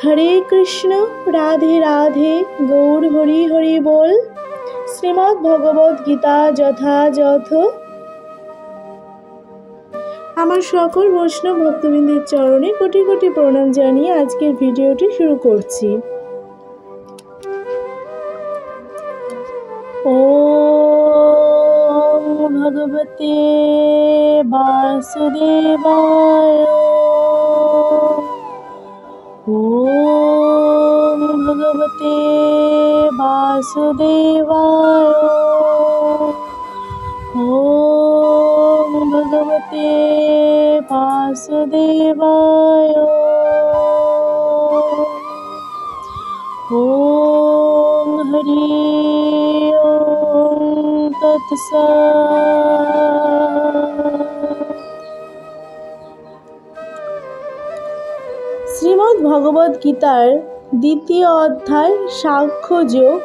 হরে কৃষ্ণ, রাধে রাধে, গৌর হরি হরি বল। শ্রীমদ্ ভগবদ গীতা যথাযথ। আমার সকল বৈষ্ণব ভক্তবৃন্দের চরণে কোটি কোটি প্রণাম জানিয়ে আজকের ভিডিওটি শুরু করছি। ওম ভগবতে বাসুদেবায়। ওম ভগবতে বাসুদেবায়। ওম ভগবতে বাসুদেবায়। ওম হরি ওম তৎসৎ। শ্রীমদ্ ভগবদ গীতার দ্বিতীয় অধ্যায় সাংখ্যযোগ,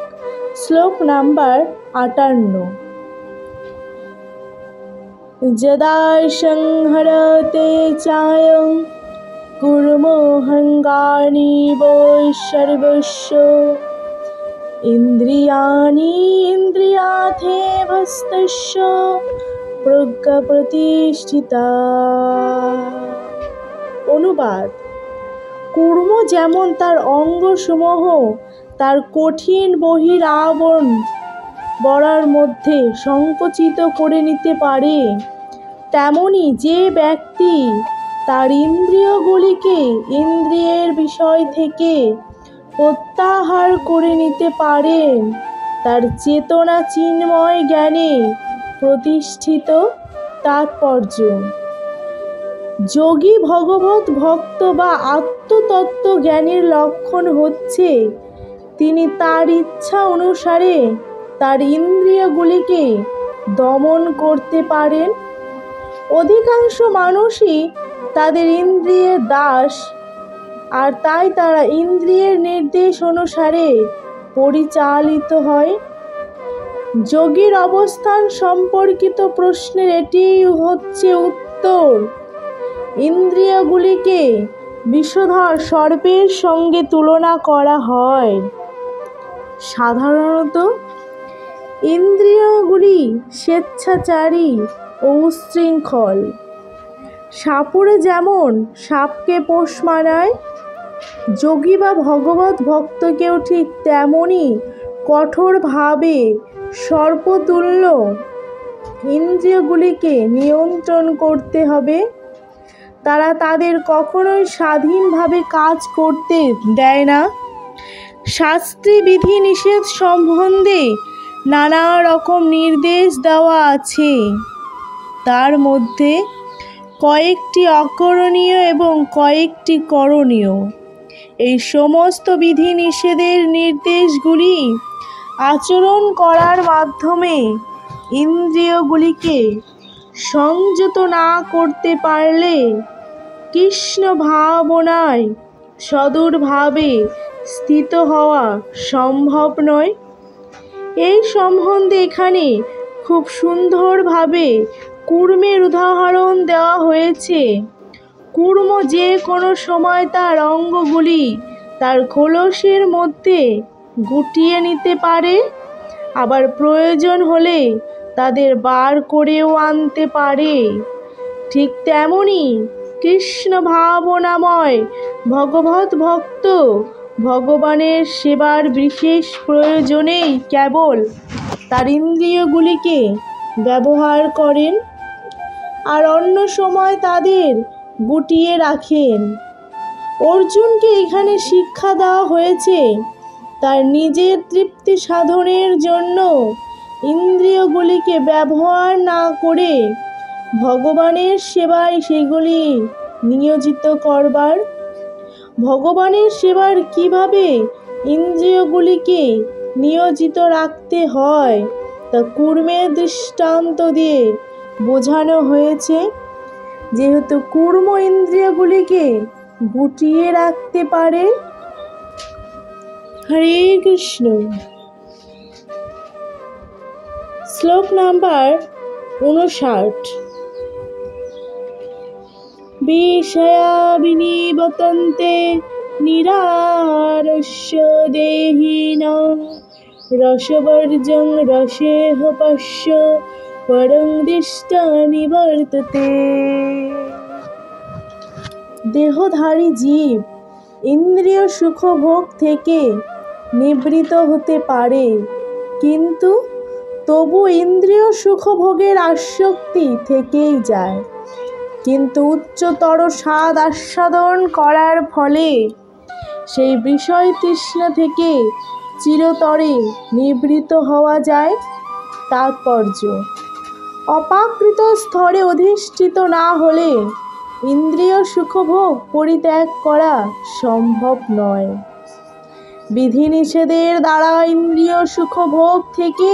শ্লোক নাম্বার 58। যদা সংহরতে চায়ং কুর্মোহঙ্গানি বৈসর্বস্য ইন্দ্রিয়াণি ইন্দ্রিয়ার্থেভস্তস্য প্রজ্ঞা প্রতিষ্ঠিতা। অনুবাদ: কূর্ম যেমন তার অঙ্গসমূহ তার কঠিন বহির আবরণ বরার মধ্যে সংকুচিত করে নিতে পারে, তেমনি যে ব্যক্তি তার ইন্দ্রিয়গুলিকে ইন্দ্রিয়ের বিষয় থেকে প্রত্যাহার করে নিতে পারেন, তার চেতনা চিন্ময় জ্ঞানে প্রতিষ্ঠিত। তাৎপর্য: যোগী ভগবত ভক্ত বা আত্মতত্ত্ব জ্ঞানীর লক্ষণ হচ্ছে তিনি তার ইচ্ছা অনুসারে তার ইন্দ্রিয়গুলিকে দমন করতে পারেন। অধিকাংশ মানুষই তাদের ইন্দ্রিয়ের দাস, আর তাই তারা ইন্দ্রিয়ের নির্দেশ অনুসারে পরিচালিত হয়। যোগীর অবস্থান সম্পর্কিত প্রশ্নের এটি হচ্ছে উত্তর। ইন্দ্রিয়গুলিকে বিষধর সর্পের সঙ্গে তুলনা করা হয়। সাধারণত ইন্দ্রিয়গুলি স্বেচ্ছাচারী ও উচ্ছৃঙ্খল। সাপুড়ে যেমন সাপকে পোষ মানায়, যোগী বা ভগবত ভক্তকেও ঠিক তেমনই কঠোরভাবে সর্পতুল্য ইন্দ্রিয়গুলিকে নিয়ন্ত্রণ করতে হবে। তারা তাদের কখনোই স্বাধীনভাবে কাজ করতে দেয় না। শাস্ত্রে বিধি নিষেধ সম্বন্ধে নানা রকম নির্দেশ দেওয়া আছে, তার মধ্যে কয়েকটি অকরণীয় এবং কয়েকটি করণীয়। এই সমস্ত বিধি নিষেধের নির্দেশগুলি আচরণ করার মাধ্যমে ইন্দ্রিয়গুলিকে সংযত না করতে পারলে কৃষ্ণ ভাবনায় সদৃঢ়ভাবে স্থিত হওয়া সম্ভব নয়। এই সম্বন্ধে এখানে খুব সুন্দরভাবে কূর্মের উদাহরণ দেওয়া হয়েছে। কূর্ম যে কোনো সময় তার অঙ্গগুলি তার খোলসের মধ্যে গুটিয়ে নিতে পারে, আবার প্রয়োজন হলে তাদের বার করেও আনতে পারে। ঠিক তেমনি কৃষ্ণ ভাবনাময় ভগবত ভক্ত ভগবানের সেবার বিশেষ প্রয়োজনেই কেবল তার ইন্দ্রিয়গুলিকে ব্যবহার করেন, আর অন্য সময় তাদের গুটিয়ে রাখেন। অর্জুনকে এখানে শিক্ষা দেওয়া হয়েছে তার নিজের তৃপ্তি সাধনের জন্য ইন্দ্রিয়গুলিকে ব্যবহার না করে ভগবানের সেবায় সেগুলি নিয়োজিত করবার। ভগবানের সেবার কিভাবে ইন্দ্রিয়গুলিকে নিয়োজিত রাখতে হয় তা কূর্মের দৃষ্টান্ত দিয়ে বোঝানো হয়েছে। যেহেতু কূর্ম ইন্দ্রিয়গুলিকে গুটিয়ে রাখতে পারে। হরে কৃষ্ণ। শ্লোক নাম্বার 59। বিষয়া বিনিবতন্তে নিরারস্য দেহিনাং রসবর্জং রসেহ পশ্য পরং দৃষ্টা নিবর্ততে। দেহধারী জীব ইন্দ্রিয় সুখভোগ থেকে নিবৃত হতে পারে, কিন্তু তবু ইন্দ্রিয় সুখভোগের আসক্তি থেকেই যায়। কিন্তু উচ্চতর স্বাদ আস্বাদন করার ফলে সেই বিষয় তৃষ্ণা থেকে চিরতরে নিবৃত হওয়া যায়। তাৎপর্য: অপাকৃত স্তরে অধিষ্ঠিত না হলে ইন্দ্রিয় সুখভোগ পরিত্যাগ করা সম্ভব নয়। বিধিনিষেধের দ্বারা ইন্দ্রিয় সুখভোগ থেকে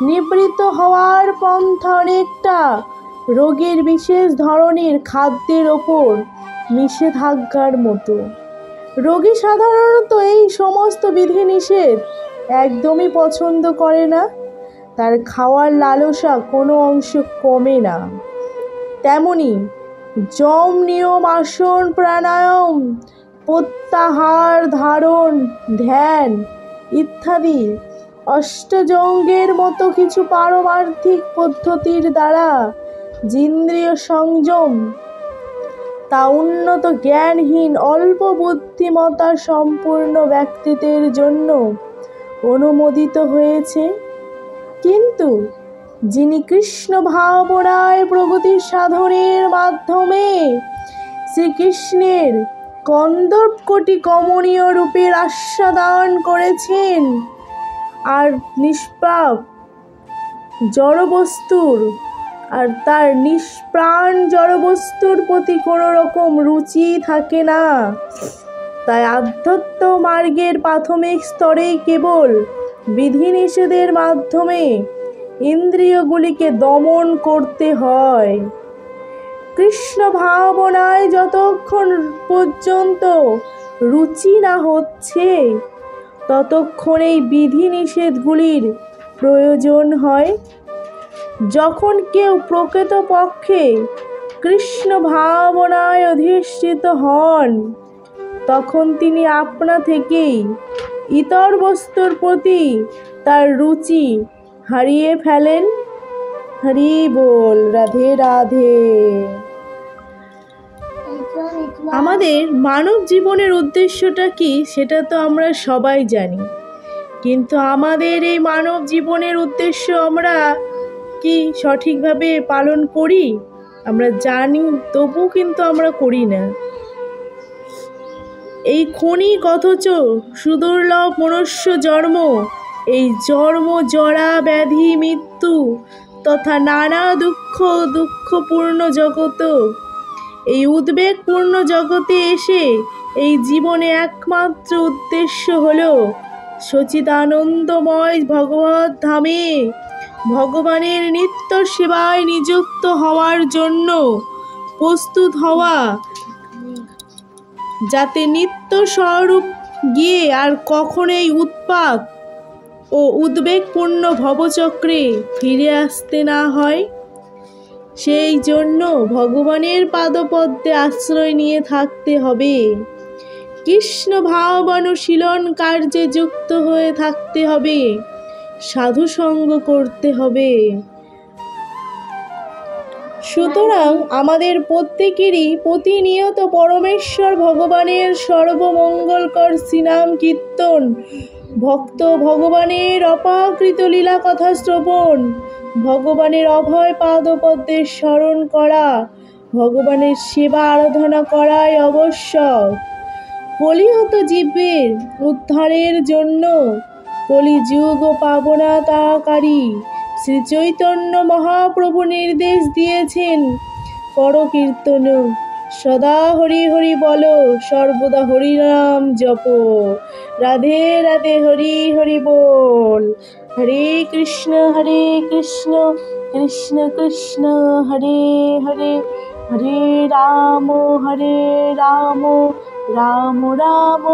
নিবৃত হওয়ার পন্থা অনেকটা রোগীর বিশেষ ধরনের খাদ্যের ওপর নিষেধাজ্ঞার মতো। রোগী সাধারণত এই সমস্ত বিধিনিষেধ একদমই পছন্দ করে না, তার খাওয়ার লালসা কোনো অংশ কমে না। তেমনি যম নিয়ম, আসন, প্রাণায়াম, প্রত্যাহার, ধারণ, ধ্যান ইত্যাদি অষ্টযজ্ঞের মতো কিছু পারমার্থিক পদ্ধতির দ্বারা ইন্দ্রিয় সংযম তা উন্নত জ্ঞানহীন অল্প বুদ্ধিমত্তা সম্পূর্ণ ব্যক্তিদের জন্য অনুমোদিত হয়েছে। কিন্তু যিনি কৃষ্ণ ভাবনায় প্রগতি সাধনের মাধ্যমে শ্রীকৃষ্ণের কন্দর্পকটি কমনীয় রূপের আস্বাদন করেছেন আর নিষ্পাপ জড়বস্তুর আর তার নিষ্প্রাণ জড়বস্তুর প্রতি কোনো রকম রুচি থাকে না, তাই আধ্যাত্ম মার্গের প্রাথমিক স্তরেই কেবল বিধিনিষেধের মাধ্যমে ইন্দ্রিয়গুলিকে দমন করতে হয়। কৃষ্ণ ভাবনায় যতক্ষণ পর্যন্ত রুচি না হচ্ছে ততক্ষণ এই বিধিনিষেধগুলির প্রয়োজন হয়। যখন কেউ প্রকৃতপক্ষে কৃষ্ণ ভাবনায় অধিষ্ঠিত হন, তখন তিনি আপনা থেকেই ইতর বস্তুর প্রতি তার রুচি হারিয়ে ফেলেন। হরি বল, রাধে রাধে। আমাদের মানব জীবনের উদ্দেশ্যটা কি সেটা তো আমরা সবাই জানি, কিন্তু আমাদের এই মানব জীবনের উদ্দেশ্য আমরা কি সঠিকভাবে পালন করি? আমরা জানি, তবু কিন্তু আমরা করি না। এই ক্ষণিক অথচ সুদুর্লভ মনুষ্য জন্ম, এই জন্ম, জরা, ব্যাধি, মৃত্যু তথা নানা দুঃখপূর্ণ জগৎ, এই উদ্বেগপূর্ণ জগতে এসে এই জীবনে একমাত্র উদ্দেশ্য হলো সচিদানন্দময় ভগবত ধামে ভগবানের নিত্য সেবায় নিযুক্ত হওয়ার জন্য প্রস্তুত হওয়া, যাতে নিত্য স্বরূপ গিয়ে আর কখনোই উৎপাত ও উদ্বেগপূর্ণ ভবচক্রে ফিরে আসতে না হয়। সেই জন্য ভগবানের পাদপদ্মে আশ্রয় নিয়ে থাকতে হবে, কৃষ্ণ ভাবানুশীলন কার্যে যুক্ত হয়ে থাকতে হবে, সাধুসঙ্গ করতে হবে। সুতরাং আমাদের প্রত্যেকেরই প্রতিনিয়ত পরমেশ্বর ভগবানের সর্বমঙ্গলকর শ্রীনাম কীর্তন, ভক্ত ভগবানের অপাকৃত লীলা কথা শ্রবণ, ভগবানের অভয় পাদপদ্মের স্মরণ করা, ভগবানের সেবা আরাধনা করাই আবশ্যক। কলিহত জীবের উদ্ধারের জন্য কলিযুগ পাবনতাকারী শ্রী চৈতন্য মহাপ্রভু নির্দেশ দিয়েছেন, করো কীর্তন, সদা হরি হরি বলো, সর্বদা হরি নাম জপ। রাধে রাধে, হরি হরি বল। হরে কৃষ্ণ কৃষ্ণ কৃষ্ণ হরে হরে, হরে রাম রাম রাম